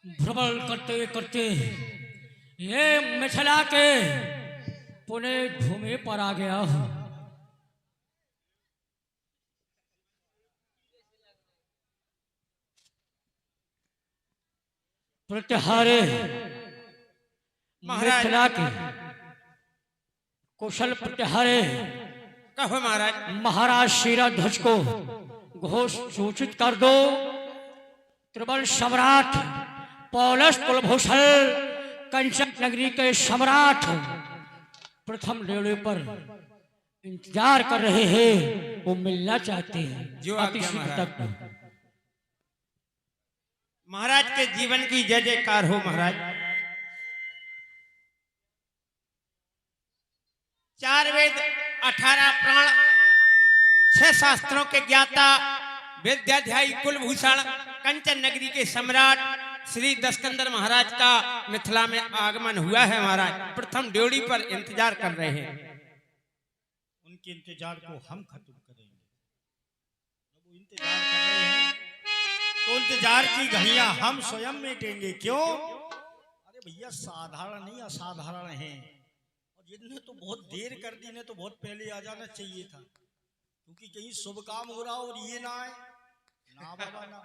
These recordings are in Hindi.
भ्रमण करते करते ये मिथिला के पुणे भूमि पर आ गया हूँ। प्रतिहारे मिथिला के कुशल प्रतिहारे कहो महाराज। महाराज शीराध्वज को घोष सूचित कर दो। त्रिबल सम्राट पौलस कुलभूषण कंचन नगरी के सम्राट प्रथम ड्योढ़ी पर इंतजार कर रहे हैं, वो मिलना चाहते हैं। जो अति आज्ञा शीघ्र महाराज। तक महाराज के जीवन की जय जयकार हो महाराज। 4 वेद 18 प्राण 6 शास्त्रों के ज्ञाता विद्याध्यायी कुलभूषण कंचन नगरी के सम्राट श्री दस्कंदर महाराज का मिथिला में आगमन हुआ है महाराज। प्रथम ड्योढ़ी पर इंतजार कर रहे हैं। उनके इंतजार को हम खत्म करेंगे। वो इंतजार कर रहे हैं तो इंतजार की घड़ियां हम स्वयं मेटेंगे। क्यों? अरे भैया साधारण नहीं असाधारण हैं। और जिनने तो बहुत देर कर दी, ने तो बहुत पहले आ जाना चाहिए था, क्योंकि कहीं शुभ काम हो रहा और ये ना आए। ना बाबा ना।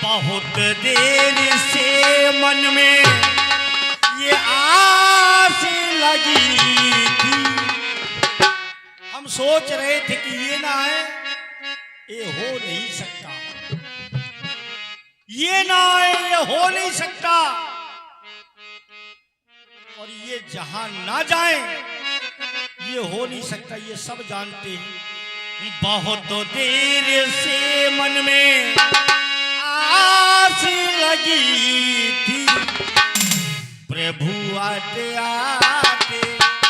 बहुत देर से मन में ये आस लगी थी। हम सोच रहे थे कि ये ना है, ये हो नहीं सकता, ये ना है, ये हो नहीं सकता। और ये जहां ना जाए ये हो नहीं सकता, ये सब जानते हैं। बहुत देर से मन में आस लगी थी, प्रभु आते आते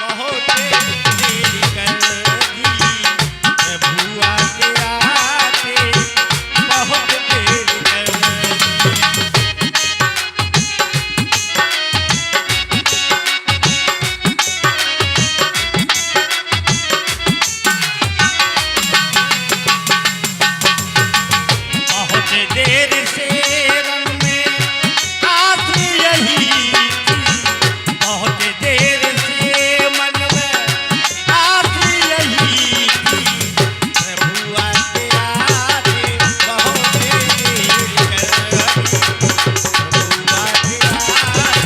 बहुत देर कर दी। प्रभु आते आते बहुत देर कर दी। बहुत देर से रंग में आस यही थी। बहुत देर से मन में आस यही थी। प्रभु आते आते बहुत देर कर दी। प्रभु आते आते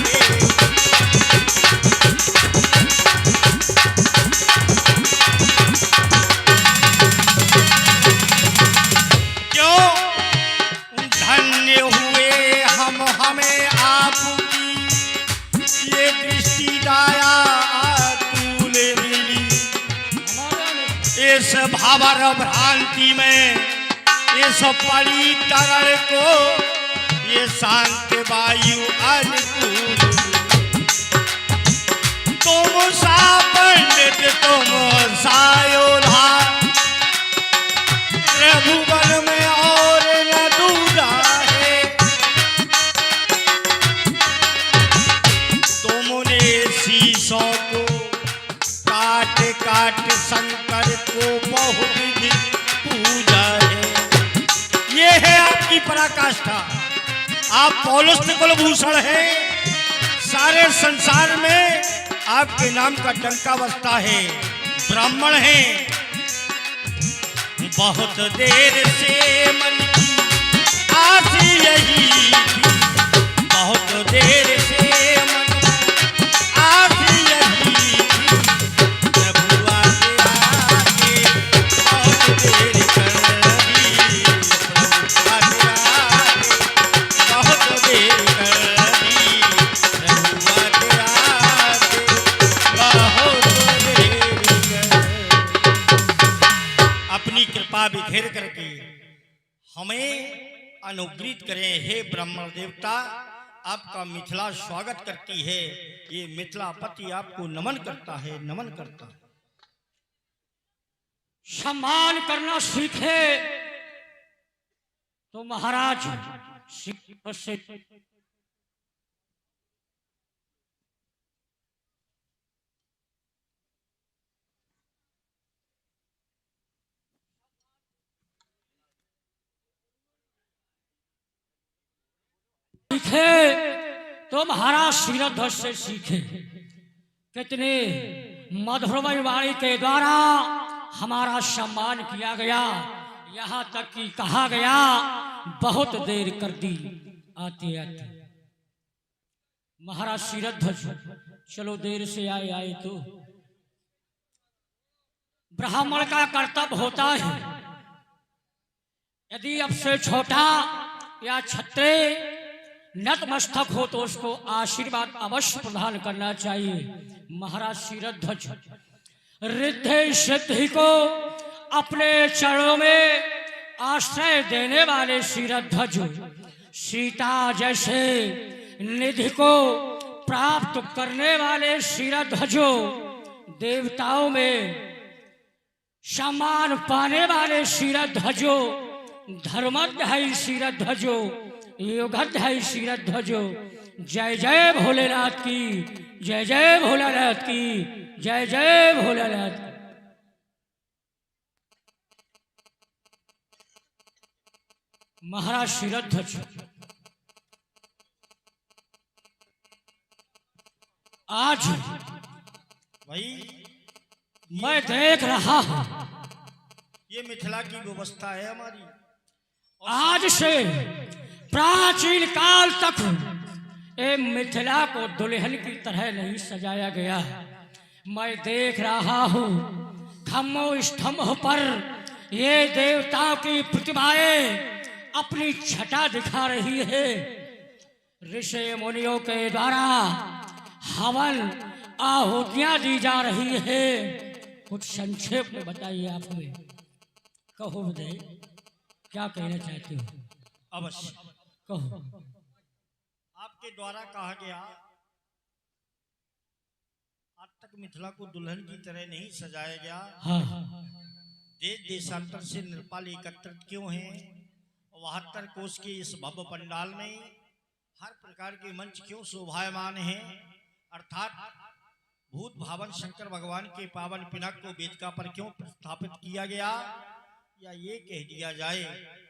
क्यों धन्य हुए हम, हमें आपकी ये दृष्टि दाया तूल मिली। इस भावर भ्रांति में इस परी तरल को ये शांत वायु अनुकूल। तुम सा पंडित तुम सा योधा, प्रभुवन में और न दूजा है। तुमने शीशों को काट काट शंकर को बहुत भी पूजा है। ये है आपकी पराकाष्ठा। आप पौलुस कुलभूषण हैं। सारे संसार में आपके नाम का डंका बजता है। ब्राह्मण हैं। बहुत देर से मन की आस यही थी। बहुत देर से मन में आस यही थी। प्रभु आते आते बहुत देर कर दी। प्रभु आते आते बहुत देर कर दी। प्रभु आते आते बहुत देर कर दी। अपनी कृपा बिखेर करके हमें अनुग्रहित करें। हे ब्राह्मण देवता, आपका मिथिला स्वागत करती है। ये मिथिलापति आपको नमन करता है, नमन करता है। सम्मान करना सीखे तो महाराज से सीखे तो महाराज शीरध्वज से सीखे। कितने मधुरमय वाणी के द्वारा हमारा सम्मान किया गया, यहाँ तक कि कहा गया बहुत देर कर दी आते आते। महाराज शीरध्वज चलो देर से आए तो ब्राह्मण का कर्तव्य होता है, यदि अब से छोटा या क्षत्रिय नतमस्तक हो तो उसको आशीर्वाद अवश्य प्रदान करना चाहिए। महाराज शीरध्वज रिद्धि सिद्धि को अपने चरणों में आश्रय देने वाले शीरध्वज, सीता जैसे निधि को प्राप्त करने वाले शीरध्वजो, देवताओं में सम्मान पाने वाले शीरध्वजो, धर्माध्यायी शीरध्वजो, योगाध्यायी शीरध्वजो, जय जय भोलेनाथ की, जय जय भोलेनाथ की, जय जय भोलेनाथ की। महाराज शीरध्वज आज भाई मैं देख रहा हूं, ये मिथिला की व्यवस्था है हमारी। आज से प्राचीन काल तक ये मिथिला को दुल्हन की तरह नहीं सजाया गया। मैं देख रहा हूं खम्भों स्तंभ पर ये देवताओं की प्रतिमाएं अपनी छटा दिखा रही है। ऋषि मुनियों के द्वारा हवन आहुतियां दी जा रही है। कुछ संक्षेप में बताइए, आप हमें कहो उदय, क्या कहना चाहते हो? अवश्य कहो। आपके द्वारा कहा गया आज तक मिथिला को दुल्हन की तरह नहीं सजाया गया। हाँ, देश देशांतर से नृपाल एकत्रित क्यों हैं? 72 कोष के इस भव्य पंडाल में हर प्रकार के मंच क्यों शोभायमान हैं? अर्थात भूत भावन शंकर भगवान के पावन पिनाक को वेदिका पर क्यों स्थापित किया गया? या ये कह दिया जाए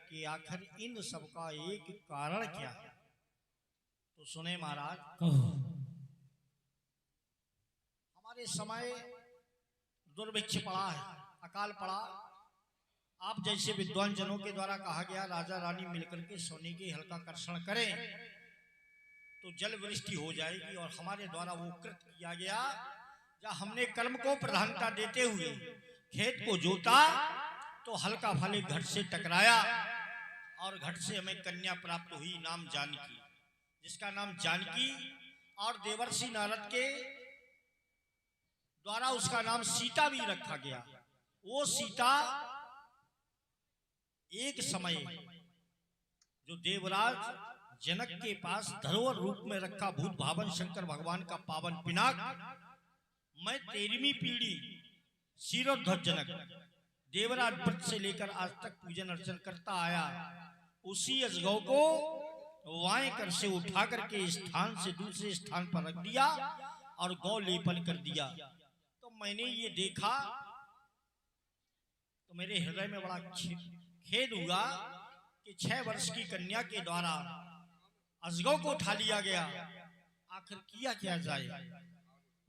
कि आखिर इन सब का एक कारण क्या है? तो सुने महाराज, कहो। हमारे समय दुर्भिक्ष पड़ा है, अकाल पड़ा। आप जैसे विद्वान जनों के द्वारा कहा गया राजा रानी मिलकर के सोने के हल्का कर्षण करें तो जल वृष्टि हो जाएगी। और हमारे द्वारा वो कृत किया गया, जब हमने कर्म को प्रधानता देते हुए खेत को जोता तो हल्का फले घट से टकराया और घट से हमें कन्या प्राप्त हुई, नाम जानकी, जिसका नाम जानकी। और देवर्षि नारद के द्वारा उसका नाम सीता भी रखा गया। वो सीता एक समय जो देवराज जनक के पास धरोहर रूप में रखा भूत भावन शंकर भगवान का पावन पिनाक, मैं 13वीं पीढ़ी शीरध्वज जनक देवराज व्रत से लेकर आज तक पूजन अर्चन करता आया। उसी अजगौ को वाएं कर से उठा करके स्थान से दूसरे स्थान पर रख दिया और गौ लेपन कर दिया। तो मैंने ये देखा तो मेरे हृदय में बड़ा खेद हुआ कि 6 वर्ष की कन्या के द्वारा अजगौ को उठा लिया गया। आखिर किया क्या जाए?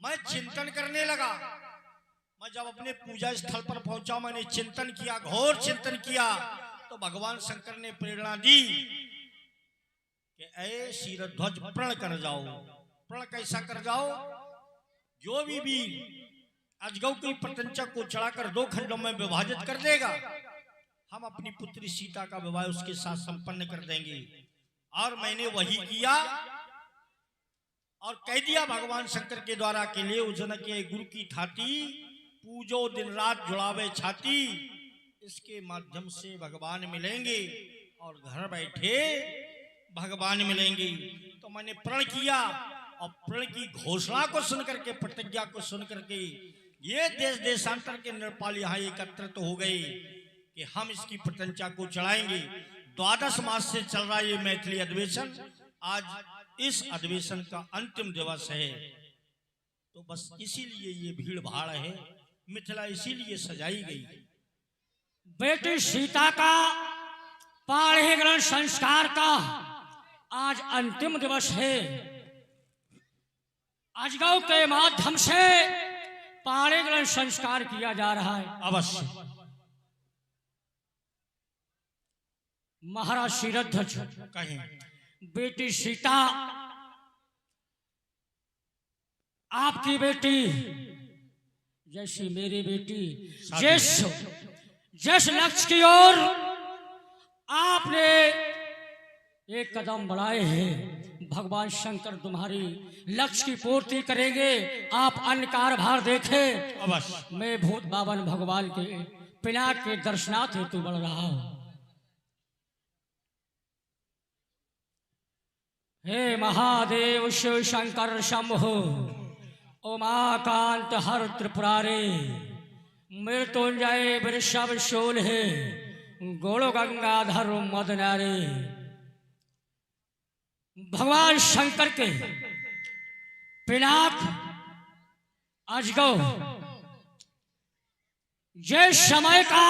मैं चिंतन करने लगा। मैं जब अपने पूजा स्थल पर पहुंचा, मैंने चिंतन किया, घोर चिंतन किया। तो भगवान शंकर ने प्रेरणा दी कि ऐ शीरध्वज प्रण कर जाओ। प्रण कैसा कर जाओ? जो भी वीर अजगौ की प्रत्यंचा को चढ़ाकर 2 खंडों में विभाजित कर देगा, हम अपनी पुत्री सीता का विवाह उसके साथ संपन्न कर देंगे। और मैंने वही किया और कह दिया भगवान शंकर के द्वारा के लिए उजन के गुरु की थाती पूजो दिन रात जुड़ावे छाती। इसके माध्यम से भगवान मिलेंगे और घर बैठे भगवान मिलेंगे। तो मैंने प्रण किया और प्रण की घोषणा को सुनकर के, प्रतिज्ञा को सुनकर के ये देश देशांतर के नृपाल यहाँ एकत्रित हो गए कि हम इसकी प्रत्यंचा को चढ़ाएंगे। 12 मास से चल रहा ये मैथिली अधिवेशन, आज इस अधिवेशन का अंतिम दिवस है। तो बस इसीलिए ये भीड़ भाड़ है, मिथिला इसीलिए सजाई गई। बेटी सीता का पाढ़े ग्रहण संस्कार का आज अंतिम दिवस है। अजगौ के माध्यम से पाणी ग्रहण संस्कार किया जा रहा है। अवश्य। महाराज शीरध्वज कहीं बेटी सीता, आपकी बेटी जैसी मेरी बेटी, जिस लक्ष्य की ओर आपने एक कदम बढ़ाए हैं, भगवान शंकर तुम्हारी लक्ष्य की पूर्ति करेंगे। आप अन्य कारभार देखें। अवश्य। मैं भूत बावन भगवान के पिनाक के दर्शनार्थ हेतु बढ़ रहा हूं। हे महादेव शिव शंकर शंभु उमाकांत हर त्रिपुरारे, मृत्युंजय वृषभ शूल है, गोड़ गंगाधर मदनारे। भगवान शंकर के पिनाक अजगौ जिस समय का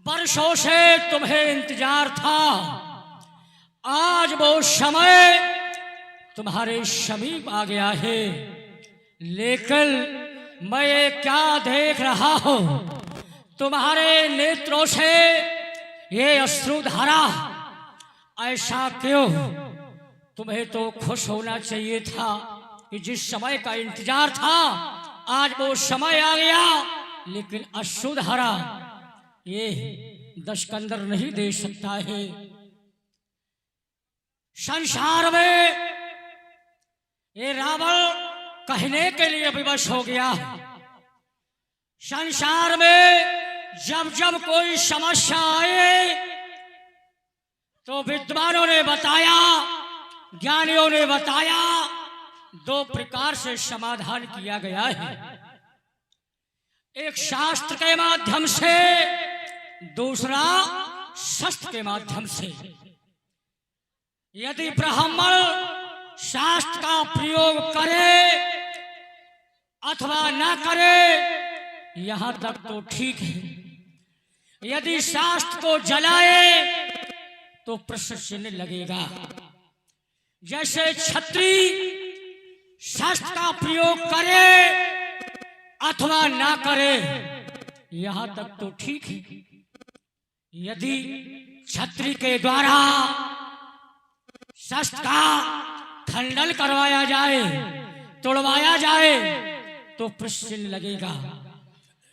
वर्षों से तुम्हें इंतजार था, आज वो समय तुम्हारे समीप आ गया है। लेकिन मैं ये क्या देख रहा हूं, तुम्हारे नेत्रों से ये अश्रुधारा, ऐसा क्यों? तुम्हें तो खुश होना चाहिए था कि जिस समय का इंतजार था आज वो समय आ गया। लेकिन अश्रुधारा ये दशकंदर नहीं दे सकता है। संसार में ये रावण कहने के लिए विवश हो गया। संसार में जब जब कोई समस्या आए तो विद्वानों ने बताया, ज्ञानियों ने बताया, दो प्रकार से समाधान किया गया है। एक शास्त्र के माध्यम से, दूसरा शस्त्र के माध्यम से। यदि ब्राह्मण शास्त्र का प्रयोग करे अथवा ना करे यहां तक तो ठीक है। यदि शास्त्र को जलाए तो प्रश्न चिन्ह लगेगा। जैसे क्षत्रिय शास्त्र का प्रयोग करे अथवा ना करे यहां तक तो ठीक है। यदि क्षत्रिय के द्वारा शस्त्र का खंडन करवाया जाए, तोड़वाया जाए तो प्रश्न लगेगा।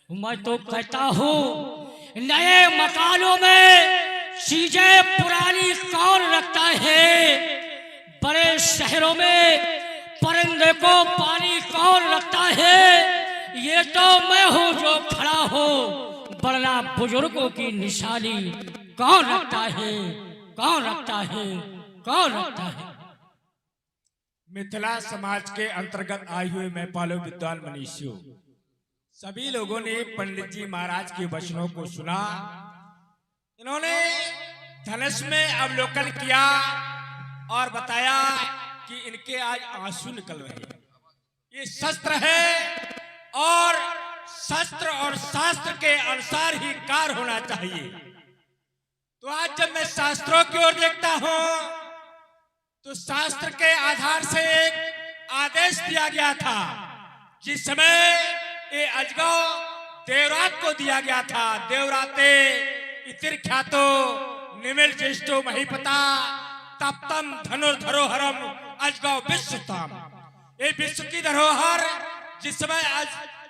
मैं तो कहता हूं नए मकानों में चीजें पुरानी कौन रखता है? बड़े शहरों में परिंदे को पानी कौन रखता है? ये तो मैं हूं जो खड़ा हूं। बड़ा बुजुर्गों की निशानी कौन रखता है? कौन रखता है? कौन रखता है? मिथिला समाज के अंतर्गत आए हुए महिपालों विद्वान मनीषियों, सभी लोगों ने पंडित जी महाराज के वचनों को सुना। इन्होंने धनुष में अवलोकन किया और बताया कि इनके आज आंसू निकल रहे हैं। ये शस्त्र है और शस्त्र और शास्त्र के अनुसार ही कार्य होना चाहिए। तो आज जब मैं शास्त्रों की ओर देखता हूं तो शास्त्र के आधार से एक आदेश दिया गया था। जिस समय ये अजगौ देवरात को दिया गया था, देवराते इतिर ख्यातो निमिल ज्येष्ठो महीपता तप्तम धनुर्धरोहरम अजगौ विश्वताम। ये विश्व की धरोहर जिस समय आज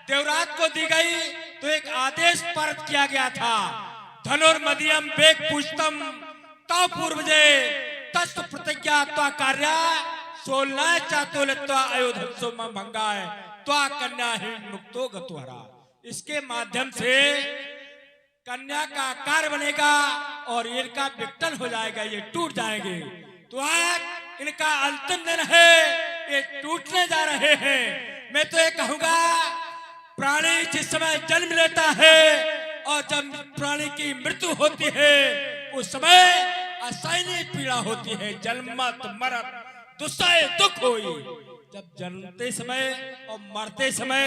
देवरात को दी गई तो एक आदेश पारित किया गया था। धनुर्मदियम वेग पूजतम तौ पूर्वजे तस्त प्रतिज्ञा त्वा कार्या सोलह चातुलत्वा अयोधत्सो भंगाय त्वा कन्याहीन मुक्तो गत्वरा। इसके माध्यम से कन्या का कार्य बनेगा और इनका विघटन हो जाएगा, ये टूट जाएंगे। तो आज इनका अंतिम दिन है, ये टूटने जा रहे हैं। मैं तो ये कहूंगा प्राणी जिस समय जन्म लेता है और जब प्राणी की मृत्यु होती है उस समय असहनीय पीड़ा होती है। जन्मत मरत दुसह दुख होई। जब जन्मते समय और मरते समय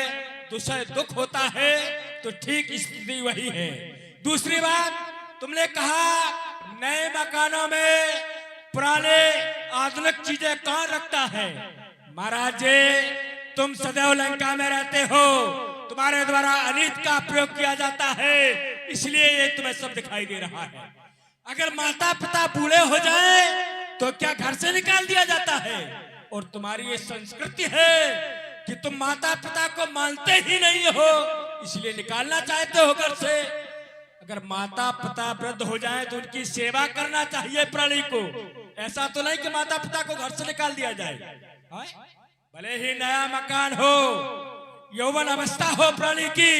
दुसह दुख होता है तो ठीक स्थिति वही है। दूसरी बात, तुमने कहा नए मकानों में पुराने आधुनिक चीजें कौन रखता है? महाराज जी, तुम सदैव लंका में रहते हो, तुम्हारे द्वारा अनीत का प्रयोग किया जाता है, इसलिए ये तुम्हें सब दिखाई दे रहा है। अगर माता पिता बूढ़े हो जाए तो क्या घर से निकाल दिया जाता है? और तुम्हारी ये संस्कृति है कि तुम माता पिता को मानते ही नहीं हो, इसलिए निकालना चाहते हो घर से। अगर माता पिता वृद्ध हो जाए तो उनकी सेवा करना चाहिए प्राणी को। ऐसा तो नहीं कि माता पिता को घर से निकाल दिया जाए। भले ही नया मकान हो, यौवन अवस्था हो प्राणी की,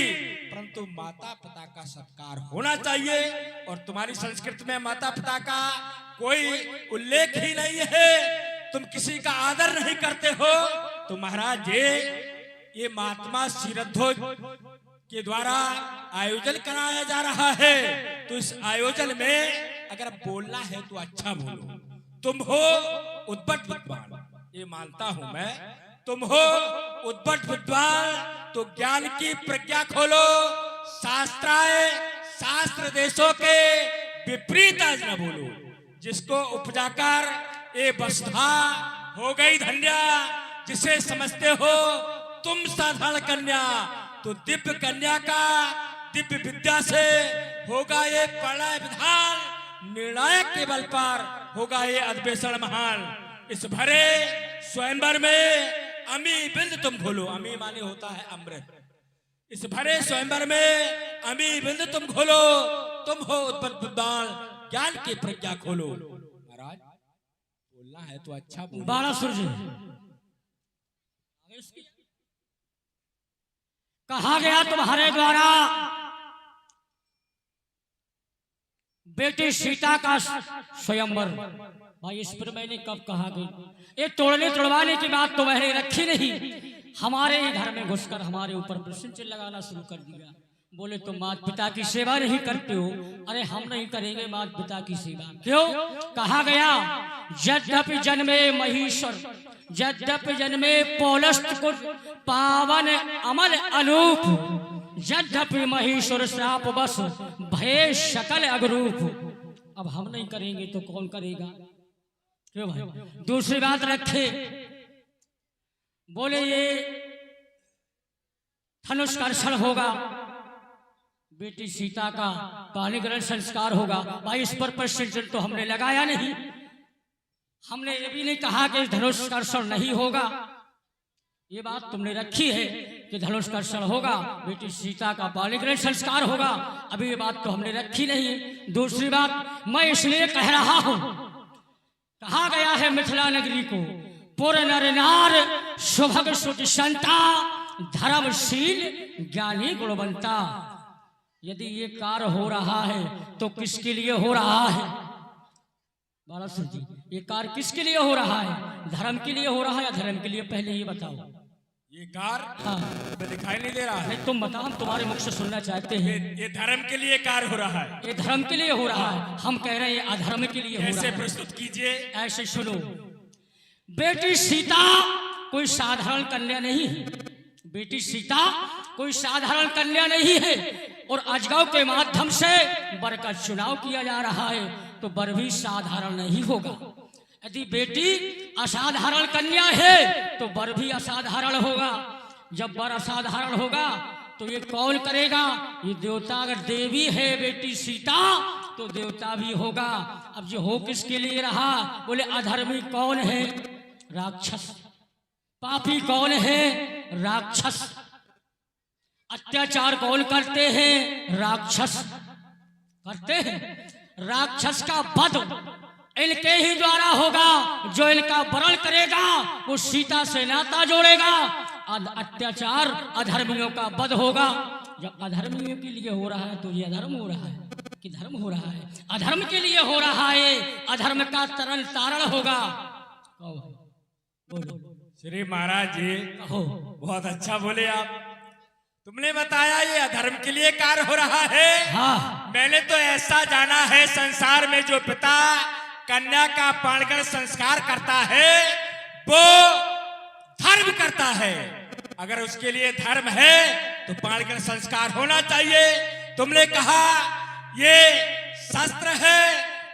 परंतु माता पिता का सत्कार होना चाहिए। और तुम्हारी संस्कृति में माता पिता का कोई उल्लेख ही नहीं है, तुम किसी का आदर नहीं करते हो। तो महाराज जी, ये महात्मा शिरध्वज के द्वारा आयोजन कराया जा रहा है, तो इस आयोजन में अगर बोलना है तो अच्छा बोलो। तुम हो उद्भट विद्वान, ये मानता हूं मैं, तुम हो उद्भट विद्वान, तो ज्ञान की प्रज्ञा खोलो। शास्त्र देशों के विपरीत आज न बोलो। जिसको उपजाकर ये वसुधा हो गई धन्या, जिसे समझते हो तुम साधारण कन्या, तो दिव्य कन्या का दिव्य विद्या से होगा ये प्रणय विधान, निर्णायक के बल पर होगा ये अधिवेशन महान। इस भरे स्वयंवर में अमी बिंद तुम खोलो। अमी माने होता है अमृत। इस भरे स्वयंवर में अमी बिंद तुम खोलो। तुम हो उद्भट विद्वान, ज्ञान की प्रज्ञा खोलो। महाराज, बोलना है तो अच्छा बोलो। बालासुर जी, कहा गया तुम्हारे द्वारा बेटी सीता का स्वयंवर। भाई, इस पर मैंने कब कहा गई? ये तोड़ने तोड़वाने की बात तो मैंने रखी नहीं। हमारे ही घर में घुसकर हमारे ऊपर प्रश्न लगाना शुरू कर दिया। बोले तुम माता पिता की सेवा नहीं करते हो। अरे हम नहीं करेंगे माता पिता की सेवा। क्यों? कहा गया यद्यपि जन्मे महीश्वर, यद्यपि जन्मे पौलस्त कुल पावन अमल अनूप, यद्यपि महीश्वर श्राप बस भय सकल अगरूप। अब हम नहीं करेंगे तो कौन करेगा? क्यों भाई? दूसरी बात रखे, बोले ये धनुष कर्षण होगा, बेटी सीता का पाणी ग्रहण संस्कार होगा। भाई, इस पर प्रश्न तो हमने लगाया नहीं। हमने ये भी नहीं कहा कि धनुष कर्षण नहीं होगा। ये बात तुमने रखी है कि धनुष कर्षण होगा, बेटी सीता का पाणी ग्रहण संस्कार होगा। अभी ये बात तो हमने रखी नहीं। दूसरी बात मैं इसलिए कह रहा हूं, कहा गया है मिथिला नगरी को पुर नर नार सुभग सुचि संता, धर्मशील ज्ञानी गुणवंता। यदि ये कार्य हो रहा है तो किसके लिए हो रहा है? बालासुर जी, ये कार्य किसके लिए हो रहा है? धर्म के लिए हो रहा है या धर्म के लिए? पहले ये बताओ। ये कार्य हाँ, दिखाई नहीं दे रहा है। तुम बताओ, हम तुम्हारे मुख से सुनना चाहते हैं। ये धर्म के लिए कार्य हो रहा है। ये धर्म के लिए हो रहा है। हम कह रहे हैं अधर्म के लिए हो रहा ऐसे है। प्रस्तुत कीजिए। ऐसे सुनो, बेटी सीता कोई साधारण कन्या नहीं है। बेटी सीता कोई साधारण कन्या नहीं है। और अजगव के माध्यम से वर का चुनाव किया जा रहा है, तो वर भी साधारण नहीं होगा। यदि बेटी असाधारण कन्या है तो वर भी असाधारण होगा। जब वर असाधारण होगा तो ये कौन करेगा? ये देवता। अगर देवी है बेटी सीता तो देवता भी होगा। अब जो हो किसके लिए रहा? बोले अधर्मी कौन है? राक्षस। पापी कौन है? राक्षस। अत्याचार कौन करते हैं? राक्षस करते हैं। राक्षस का वध इनके ही द्वारा होगा। जो इनका वरण करेगा वो सीता से नाता जोड़ेगा। अत्याचार अधर्मियों का वध होगा। जब अधर्मियों के लिए हो रहा है तो ये अधर्म हो रहा है कि धर्म हो रहा है? अधर्म के लिए हो रहा है। अधर्म का तरण तारण होगा। बोलो श्री महाराज जी, हो। बहुत अच्छा बोले आप। तुमने बताया ये अधर्म के लिए कार्य हो रहा है। हाँ, मैंने तो ऐसा जाना है, संसार में जो पिता कन्या का पाणिग्रहण संस्कार करता है वो धर्म करता है। अगर उसके लिए धर्म है तो पाणिग्रहण संस्कार होना चाहिए। तुमने कहा ये शास्त्र है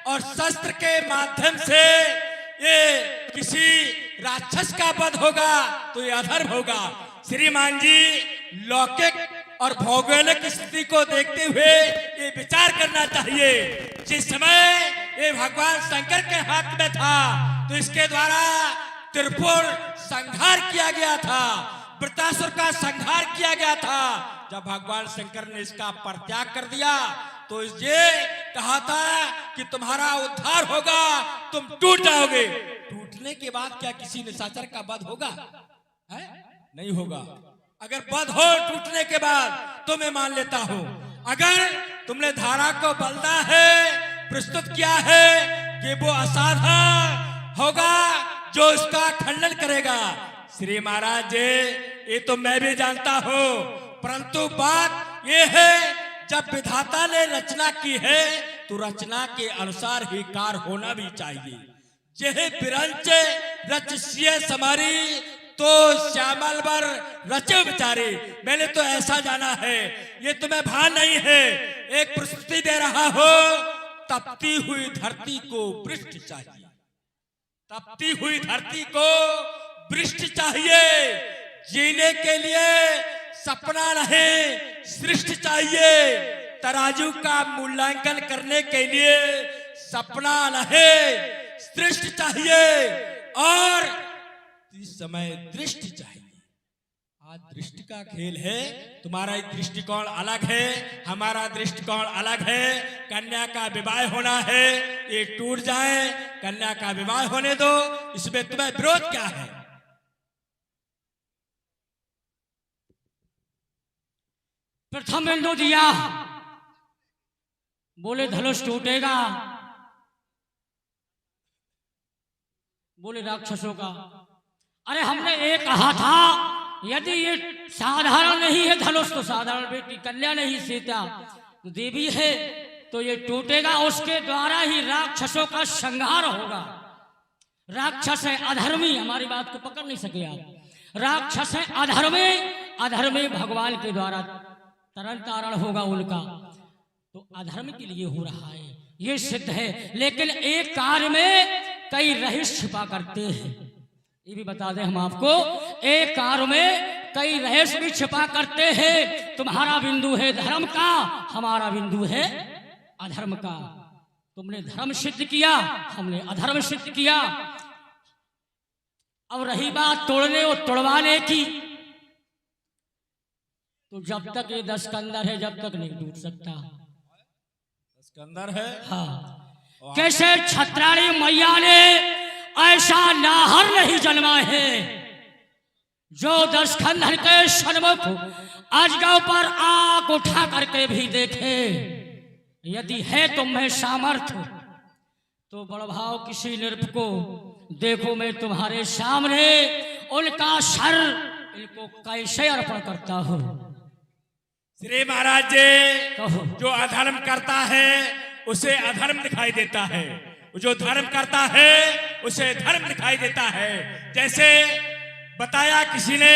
और शस्त्र के माध्यम से ये किसी राक्षस का वध होगा तो ये अधर्म होगा। श्रीमान जी लौकिक और भौगोलिक स्थिति को देखते हुए ये विचार करना चाहिए। जिस समय ये भगवान शंकर के हाथ में था तो इसके द्वारा त्रिपुर संहार किया गया था, वृत्रासुर का संहार किया गया था। जब भगवान शंकर ने इसका परित्याग कर दिया तो ये कहा था कि तुम्हारा उद्धार होगा, तुम टूट जाओगे। टूटने के बाद क्या किसी निशाचर का वध होगा? है? नहीं होगा। अगर वध हो टूटने के बाद तो मैं मान लेता हूं। अगर तुमने धारा को बलदा है, प्रस्तुत किया है कि वो असाधारण होगा जो इसका खंडन करेगा। श्री महाराज जी ये तो मैं भी जानता हूं, परंतु बात ये है जब विधाता ने रचना की है तो रचना के अनुसार ही कार्य होना भी चाहिए। जेह बिरंच रचसिय समारी तो श्यामल बर रचे विचारे। मैंने तो ऐसा जाना है, ये तुम्हें भान नहीं है। एक प्रस्तुति दे रहा हो, तपती हुई धरती को वृष्ट चाहिए, तपती हुई धरती को वृष्ट चाहिए। जीने के लिए सपना नहीं सृष्टि चाहिए। तराजू का मूल्यांकन करने के लिए सपना नहीं सृष्टि चाहिए और इस समय दृष्टि चाहिए। आज दृष्टि का खेल है। तुम्हारा दृष्टिकोण अलग है, हमारा दृष्टिकोण अलग है। कन्या का विवाह होना है, ये टूट जाए, कन्या का विवाह होने दो, इसमें तुम्हें विरोध क्या है? प्रथम बिंदु दिया, बोले धनुष टूटेगा, बोले राक्षसों का। अरे हमने ये कहा था यदि ये साधारण नहीं है धनुष तो साधारण बेटी कन्या नहीं सीता देवी है तो ये टूटेगा, उसके द्वारा ही राक्षसों का संहार होगा। राक्षस है अधर्मी, हमारी बात को पकड़ नहीं सके आप। राक्षस है अधर्मी, अधर्मी भगवान के द्वारा तरन तारण होगा उनका, तो अधर्म के लिए हो रहा है ये सिद्ध है। लेकिन एक कार्य में कई रहस्य छिपा करते हैं, ये भी बता दें हम आपको। एक कार्य में कई रहस्य भी छिपा करते हैं। तुम्हारा बिंदु है धर्म का, हमारा बिंदु है अधर्म का। तुमने धर्म सिद्ध किया, हमने अधर्म सिद्ध किया। अब रही बात तोड़ने और तोड़वाने की, तो जब तक ये 10 कंदर है जब तक नहीं टूट सकता। 10 कंदर है, हाँ। कैसे छत्राणी मैया ने ऐसा नाहर नहीं जन्मा है जो 10 खंडर के सन्मुख अजगव पर आंख उठा करके भी देखे। यदि है तुम में सामर्थ्य तो बड़भाव किसी नृप को देखो, मैं तुम्हारे सामने उनका सर इनको कैसे अर्पण करता हूं। श्री महाराज जी जो अधर्म करता है उसे अधर्म दिखाई देता है, जो धर्म करता है उसे धर्म दिखाई देता है। जैसे बताया किसी ने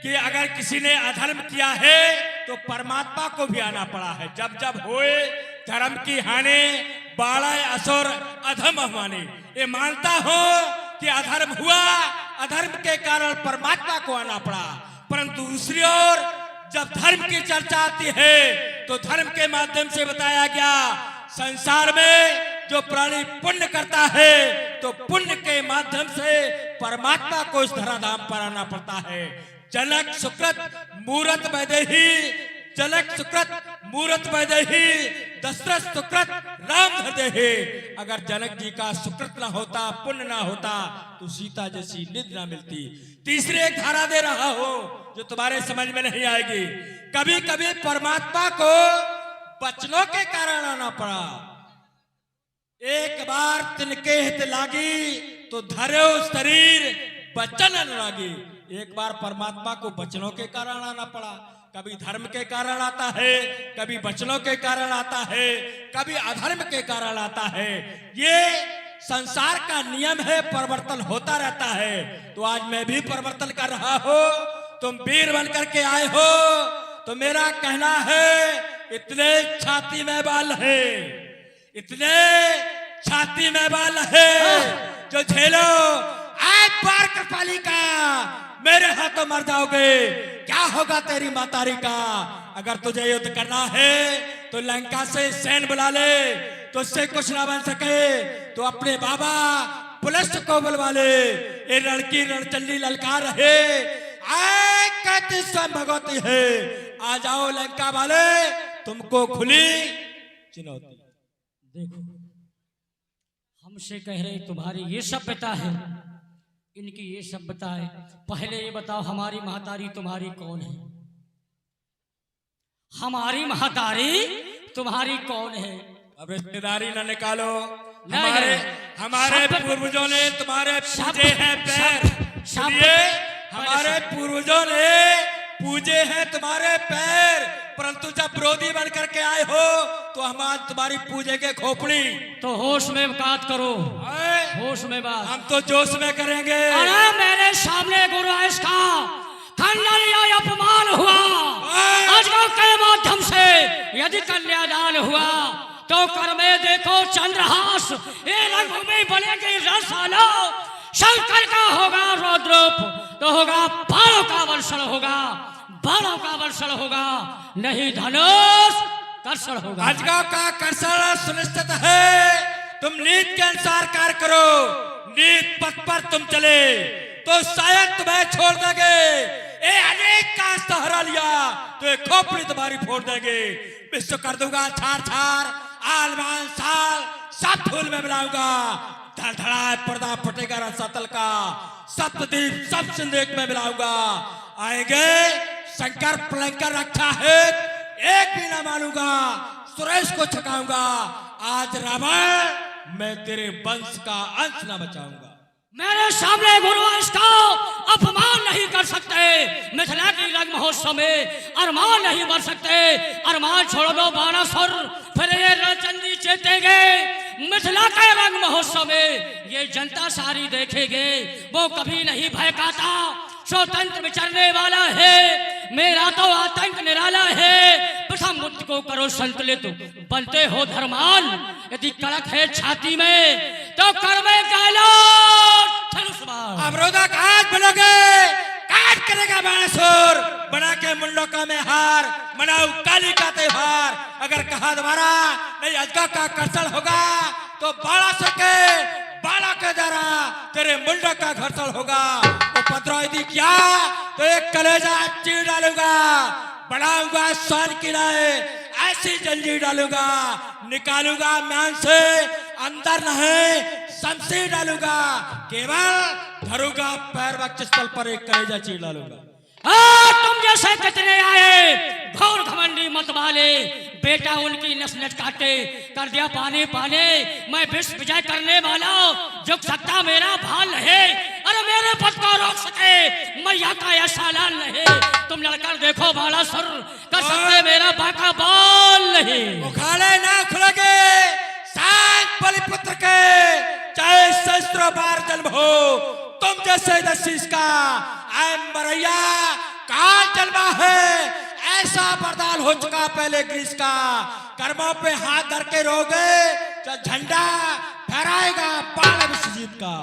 कि अगर किसी ने अधर्म किया है तो परमात्मा को भी आना पड़ा है। जब जब होए धर्म की हानि बाड़े असुर अधम माने। ये मानता हो कि अधर्म हुआ, अधर्म के कारण परमात्मा को आना पड़ा। परंतु दूसरी ओर जब धर्म की चर्चा आती है तो धर्म के माध्यम से बताया गया संसार में जो प्राणी पुण्य करता है तो पुण्य के माध्यम से परमात्मा को इस धराधाम पर आना पड़ता है। जनक सुकृत मूरत वैदेही, जनक सुकृत मूरत वैदेही, दशरथ सुकृत राम हृदय। अगर जनक जी का सुकृत ना होता, पुण्य ना होता तो सीता जैसी निधि ना मिलती। तीसरी एक धारा दे रहा हो जो तुम्हारे समझ में नहीं आएगी। कभी कभी परमात्मा को बचनों के कारण आना पड़ा। एक बार तिनके हित लागी तो धरो शरीर बचन अनुरागी। एक बार परमात्मा को बचनों के कारण आना पड़ा। कभी धर्म के कारण आता है, कभी वचनों के कारण आता है, कभी अधर्म के कारण आता है। ये संसार का नियम है, परिवर्तन होता रहता है। तो आज मैं भी परिवर्तन कर रहा हूं, तुम वीर बन करके आए हो तो मेरा कहना है इतने छाती में बाल है, इतने छाती में बाल है जो झेलो आज बार कृपाली का मेरे हाथों मर जाओगे। क्या होगा तेरी मातारी का? अगर तुझे युद्ध करना है तो लंका से सैन बुला ले, तुझसे कुछ ना बन सके तो अपने बाबा पुलस्त को बुलवा ले। ये लड़की रणचंडी ललकार रहे आए कहती स्वयं भगवती है। आ जाओ लंका वाले, तुमको खुली चुनौती। देखो हमसे कह रहे तुम्हारी ये सभ्यता है, इनकी ये सभ्यता है। पहले ये बताओ हमारी महतारी तुम्हारी कौन है? हमारी महतारी तुम्हारी कौन है? अब रिश्तेदारी न निकालो। नहीं, हमारे नहीं। हमारे शब्द- पूर्वजों ने तुम्हारे शब्द- पूजे हैं पैर। शब्द- सुनिए, हमारे पूर्वजों ने पूजे हैं तुम्हारे पैर, परंतु जब विरोधी बन करके आए हो तो हम आज तुम्हारी पूजे के खोपड़ी। तो होश में बात करो, आए, होश में बात। हम तो जोश में करेंगे। अरे मेरे सामने गुरु का खंडन या अपमान हुआ, अजगर के माध्यम से यदि कन्यादान हुआ तो कर में देखो चंद्रहास, ये रंगभूमि बनेगी रसालो। शंकर का होगा रौद्रूप तो होगा बाणों का वर्षण होगा, बाणों का वर्षण होगा, नहीं धनुष कर्षण होगा। अजगर का कर्षण सुनिश्चित है। तुम नीति के अनुसार कार्य करो, नीति पथ पर तुम चले तो शायद तुम्हें छोड़ देंगे। ए अनेक का सहारा लिया तो एक खोपड़ी तुम्हारी फोड़ देंगे। विश्व कर दूंगा छाड़ छाड़, आलमान साल सब धूल में मिलाऊंगा। धड़धड़ा पर्दा फटेगा रसातल का, सप्तद्वीप सब सिंधुक में मिलाऊंगा। आएंगे शंकर पलंकर रखा है, एक भी ना मानूंगा। सुरेश को छकाऊंगा। आज रावण मैं तेरे वंश का अंश ना बचाऊंगा। मेरे सामने गुरु इसका अपमान नहीं कर सकते। मिथिला की रंग महोत्सव में अरमान नहीं मर सकते। अरमान छोड़ दो बाणासुर, फिर ये रणचंडी चेतेंगे। मिथिला के रंग महोत्सव में ये जनता सारी देखेंगे, वो कभी नहीं भय खाता। स्वतंत्र विचरने वाला है, मेरा तो आतंक निराला है। प्रथम मुद्द को करो संतुलित, बनते हो धर्मान। यदि कड़क है छाती में तो कर में गालो धनुष बाण। अवरोधा काट बनोगे, काट करेगा बाणासुर। बना के मुंडोका में हार, मनाओ काली का त्योहार। अगर कहा दोबारा नहीं अजगर का कर्षण होगा तो बाणासुर के बाला के द्वारा तेरे मुंडो का घर्षण होगा। उपद्रव यदि किया तो एक कलेजा चीर डालूंगा। बढ़ाऊंगा स्वान किलाए, ऐसी जंजीर डालूंगा। निकालूंगा म्यान से, अंदर नहीं शमशीर डालूंगा। केवल धरूंगा पैर वक्ष स्थल पर एक कलेजा चीर डालूंगा। तुम जैसे कितने आए घोर घमंडी मत वाले, बेटा उनकी नस नच काटे कर दिया पाने पाने। मैं विश्व विजय करने वाला, जो सकता मेरा भाल है। अरे मेरे पद को रोक सके मैया का ऐसा लाल नहीं। तुम लड़कर देखो बाणासुर, कर सकते मेरा बाका बाल नहीं। उखाड़े ना खुलेगे शांत बलिपुत्र के, चाहे सहस्त्रों बार जन्म हो। तुम जैसे दशीष का मरैया कहाँ जन्मा है। ऐसा वरदान हो चुका पहले ग्रीस का। कर्मों पे हाथ धर के रोगे तो झंडा फहराएगा बाल विश्वजीत का।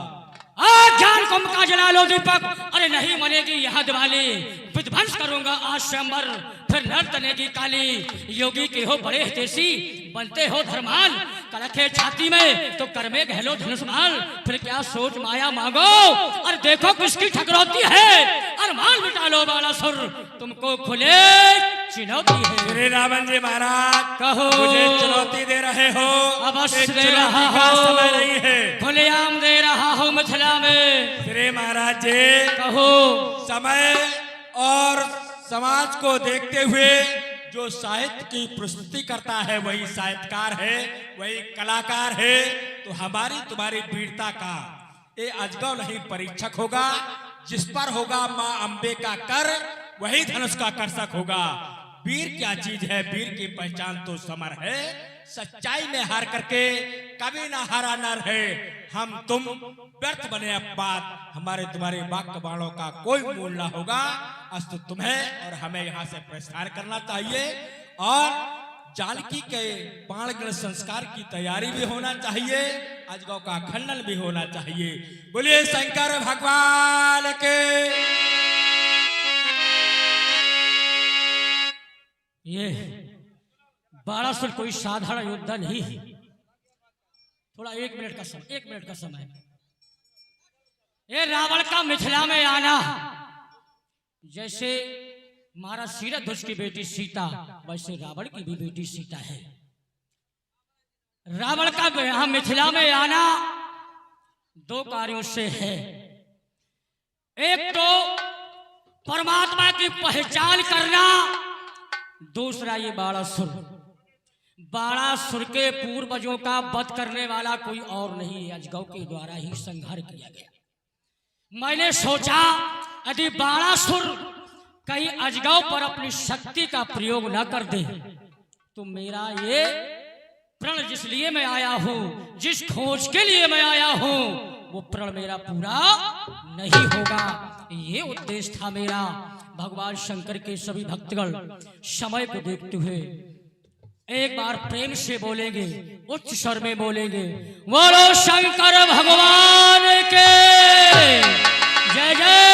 ज्ञान कुंभ का जला लो दीपक। अरे नहीं मनेगी यहाँ दिवाली, विध्वंस करूंगा आज स्वयंवर, फिर नर तनेगी काली। योगी के हो बड़े हितैषी, बनते हो धर्मान। कड़क है छाती में तो कर में गहलो धनुष बाण। फिर क्या सोच माया मांगो, और देखो किसकी ठकरौती है। अरमान मिटा लो बाणासुर, तुमको खुले चुनौती है। श्री रावण जी महाराज कहो मुझे चुनौती दे रहे हो। अवश्य दे चुनौती रहा का हो, समय नहीं है। खुलेआम दे रहा हूँ मिथिला में। श्री महाराज जी कहो समय और समाज को देखते हुए जो साहित्य की प्रस्तुति करता है वही साहित्यकार है, वही कलाकार है। तो हमारी तुम्हारी वीरता का ये अजगव नहीं परीक्षक होगा। जिस पर होगा माँ अम्बे का कर, वही धनुष का कर्षक होगा। वीर क्या चीज है, वीर की पहचान तो समर है। सच्चाई में हार करके कभी ना हारा नर है। हम तुम व्यर्थ बने अपवाद, हमारे तुम्हारे वाक्य बाणों का कोई मूल ना होगा। अस्तु तुम्हें और हमें यहाँ से प्रस्थान करना चाहिए, और जानकी के बाणगण संस्कार की तैयारी भी होना चाहिए। अजगौ का खंडन भी होना चाहिए। बोलिए शंकर भगवान के। ये बाणासुर कोई साधारण योद्धा नहीं है। थोड़ा 1 मिनट का समय। ये रावण का मिथिला में आना, जैसे महाराज शीरध्वज की बेटी सीता, वैसे रावण की भी बेटी सीता है। रावण का यहाँ मिथिला में आना 2 कार्यों से है। एक तो परमात्मा की पहचान करना, दूसरा ये बाणासुर के पूर्वजों का वध करने वाला कोई और नहीं, अजगौ के द्वारा ही संहार किया गया। मैंने सोचा यदि बाणासुर कहीं अजगौ पर अपनी शक्ति का प्रयोग न कर दे तो मेरा ये प्रण जिस लिए मैं आया हूं, जिस खोज के लिए मैं आया हूं, वो प्रण मेरा पूरा नहीं होगा। ये उद्देश्य था मेरा। भगवान शंकर के सभी भक्तगण समय को देखते हुए एक बार प्रेम से बोलेंगे, उच्च स्वर में बोलेंगे, बोलो शंकर भगवान के जय जय।